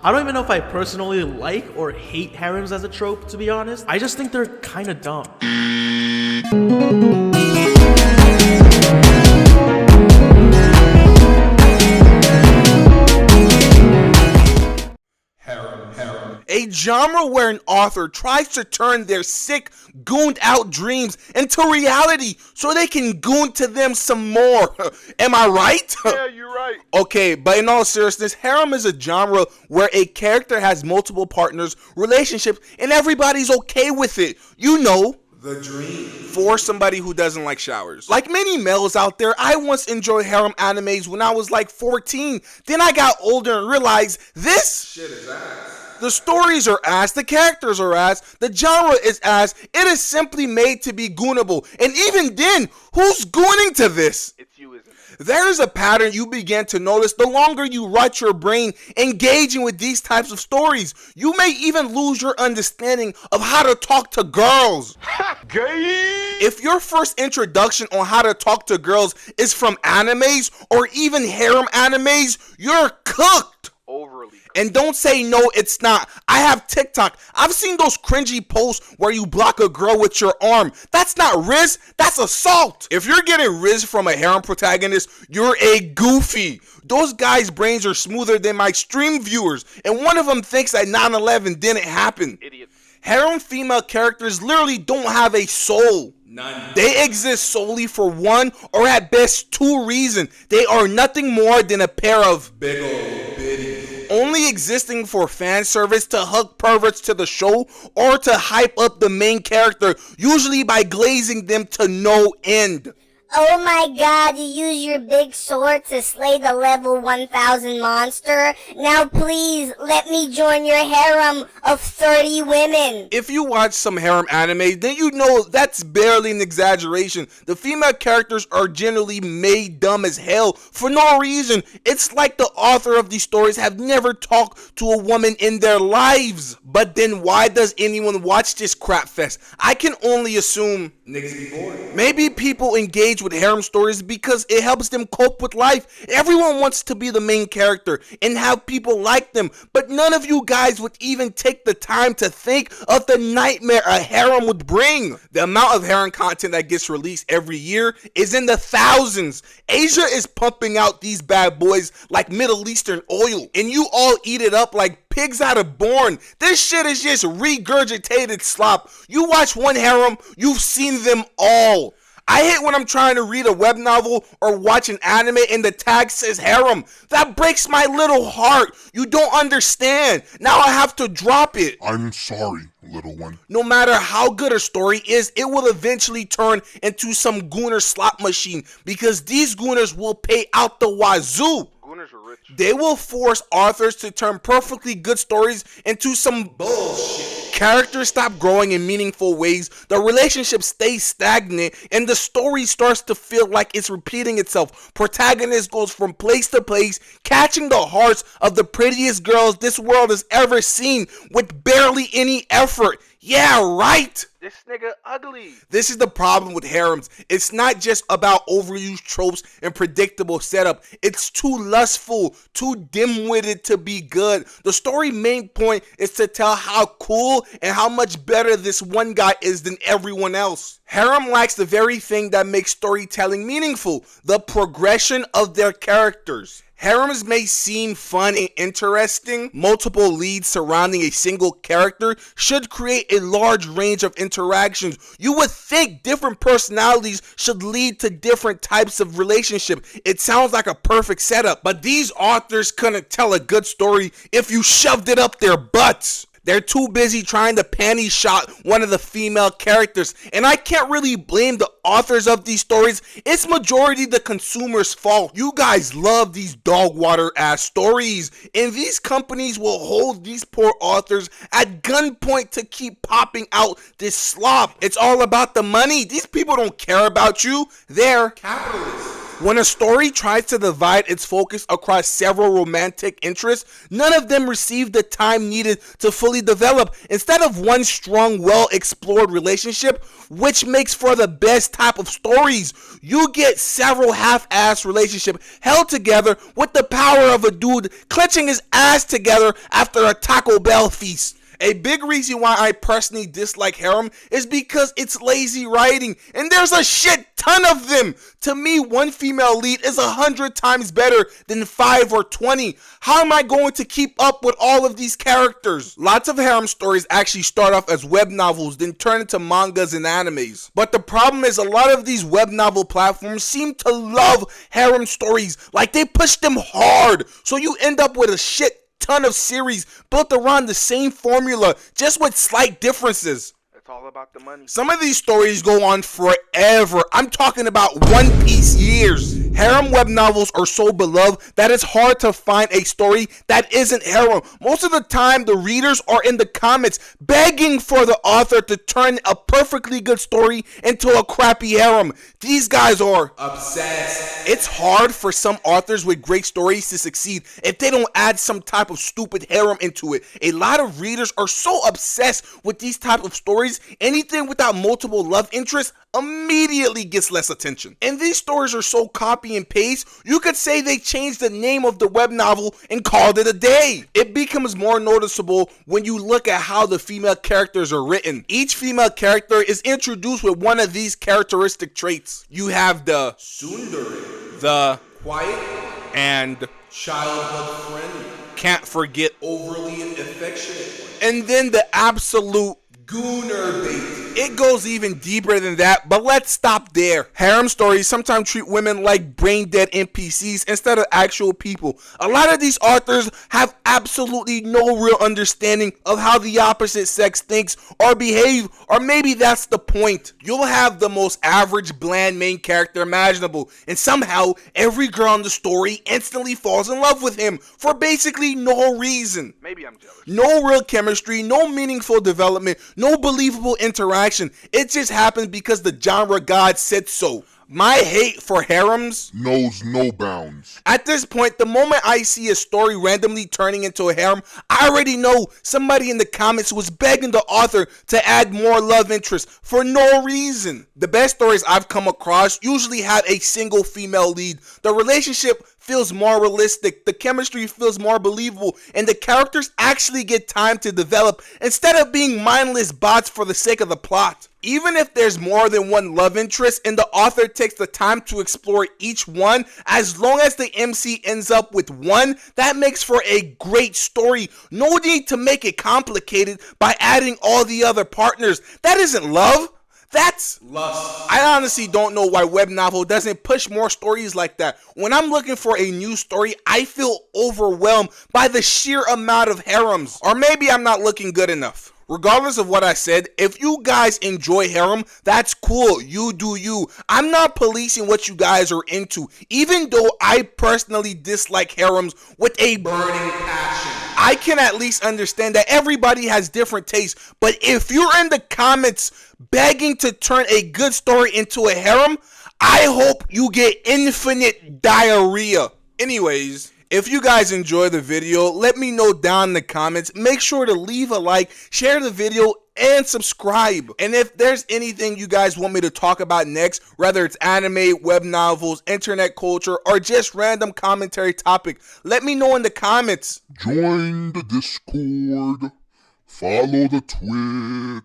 I don't even know if I personally like or hate harems as a trope, to be honest. I just think they're kinda dumb. A genre where an author tries to turn their sick, gooned out dreams into reality so they can goon to them some more. Am I right? Yeah, you're right. Okay, but in all seriousness, harem is a genre where a character has multiple partners, relationships, and everybody's okay with it. You know, the dream. For somebody who doesn't like showers. Like many males out there, I once enjoyed harem animes when I was like 14. Then I got older and realized this shit is ass. The stories are ass, the characters are ass, the genre is ass. It is simply made to be goonable. And even then, who's gooning to this? It's you, isn't it? There is a pattern you begin to notice the longer you rot your brain engaging with these types of stories. You may even lose your understanding of how to talk to girls. Gay! If your first introduction on how to talk to girls is from animes or even harem animes, you're cooked. Overly. And don't say no, it's not. I have TikTok. I've seen those cringy posts where you block a girl with your arm. That's not riz, that's assault. If you're getting riz from a harem protagonist, you're a goofy. Those guys' brains are smoother than my stream viewers, and one of them thinks that 9/11 didn't happen. Idiot. Harem female characters literally don't have a soul. None. They exist solely for one or at best two reasons. They are nothing more than a pair of big old bitties, only existing for fan service to hook perverts to the show or to hype up the main character, usually by glazing them to no end. Oh my god, you use your big sword to slay the level 1000 monster? Now please, let me join your harem of 30 women. If you watch some harem anime, then you know that's barely an exaggeration. The female characters are generally made dumb as hell for no reason. It's like the author of these stories have never talked to a woman in their lives. But then why does anyone watch this crap fest? I can only assume niggas be bored. Maybe people engage with harem stories because it helps them cope with life. Everyone wants to be the main character and have people like them, but none of you guys would even take the time to think of the nightmare a harem would bring. The amount of harem content that gets released every year is in the thousands. Asia is pumping out these bad boys like Middle Eastern oil, and you all eat it up like pigs out of born. This shit is just regurgitated slop. You watch one harem, you've seen them all. I hate when I'm trying to read a web novel or watch an anime and the tag says harem. That breaks my little heart. You don't understand. Now I have to drop it. I'm sorry, little one. No matter how good a story is, it will eventually turn into some gooner slot machine because these gooners will pay out the wazoo. Gooners are rich. They will force authors to turn perfectly good stories into some bullshit. Characters stop growing in meaningful ways, the relationship stays stagnant, and the story starts to feel like it's repeating itself. Protagonist goes from place to place, catching the hearts of the prettiest girls this world has ever seen with barely any effort. Yeah, right. This nigga ugly. This is the problem with harems. It's not just about overused tropes and predictable setup. It's too lustful, too dim-witted to be good. The story main point is to tell how cool and how much better this one guy is than everyone else. Harem lacks the very thing that makes storytelling meaningful, the progression of their characters. Harems may seem fun and interesting. Multiple leads surrounding a single character should create a large range of interactions. You would think different personalities should lead to different types of relationship. It sounds like a perfect setup, but these authors couldn't tell a good story if you shoved it up their butts. They're too busy trying to panty shot one of the female characters. And I can't really blame the authors of these stories. It's majority the consumer's fault. You guys love these dog water ass stories. And these companies will hold these poor authors at gunpoint to keep popping out this slop. It's all about the money. These people don't care about you. They're capitalists. When a story tries to divide its focus across several romantic interests, none of them receive the time needed to fully develop. Instead of one strong, well-explored relationship, which makes for the best type of stories, you get several half-assed relationships held together with the power of a dude clenching his ass together after a Taco Bell feast. A big reason why I personally dislike harem is because it's lazy writing, and there's a shit ton of them. To me, one female lead is 100 times better than 5 or 20. How am I going to keep up with all of these characters? Lots of harem stories actually start off as web novels, then turn into mangas and animes. But the problem is a lot of these web novel platforms seem to love harem stories, like they push them hard, so you end up with a shit ton of series built around the same formula, just with slight differences. It's all about the money. Some of these stories go on forever. I'm talking about One Piece years. Harem web novels are so beloved that it's hard to find a story that isn't harem. Most of the time, the readers are in the comments begging for the author to turn a perfectly good story into a crappy harem. These guys are obsessed. It's hard for some authors with great stories to succeed if they don't add some type of stupid harem into it. A lot of readers are so obsessed with these type of stories, anything without multiple love interests immediately gets less attention. And these stories are so copy and paste, you could say they changed the name of the web novel and called it a day. It becomes more noticeable when you look at how the female characters are written. Each female character is introduced with one of these characteristic traits. You have the tsundere, the quiet and childhood friendly, can't forget overly affectionate, and then the absolute gooner bait. It goes even deeper than that, but let's stop there. Harem stories sometimes treat women like brain dead NPCs instead of actual people. A lot of these authors have absolutely no real understanding of how the opposite sex thinks or behave, or maybe that's the point. You'll have the most average, bland main character imaginable, and somehow every girl in the story instantly falls in love with him for basically no reason. Maybe I'm jealous. No real chemistry, no meaningful development, no believable interaction. It just happened because the genre god said so. My hate for harems knows no bounds. At this point, the moment I see a story randomly turning into a harem, I already know somebody in the comments was begging the author to add more love interest for no reason. The best stories I've come across usually have a single female lead. The relationship feels more realistic, the chemistry feels more believable, and the characters actually get time to develop instead of being mindless bots for the sake of the plot. Even if there's more than one love interest and the author takes the time to explore each one, as long as the MC ends up with one, that makes for a great story. No need to make it complicated by adding all the other partners. That isn't love. That's lust. I honestly don't know why web novel doesn't push more stories like that. When I'm looking for a new story, I feel overwhelmed by the sheer amount of harems. Or maybe I'm not looking good enough. Regardless of what I said, if you guys enjoy harem, that's cool. You do you. I'm not policing what you guys are into, even though I personally dislike harems with a burning passion. I can at least understand that everybody has different tastes, but if you're in the comments begging to turn a good story into a harem, I hope you get infinite diarrhea. Anyways, if you guys enjoy the video, let me know down in the comments. Make sure to leave a like, share the video, and subscribe. And if there's anything you guys want me to talk about next, whether it's anime, web novels, internet culture, or just random commentary topic, let me know in the comments. Join the Discord. Follow the Twitch.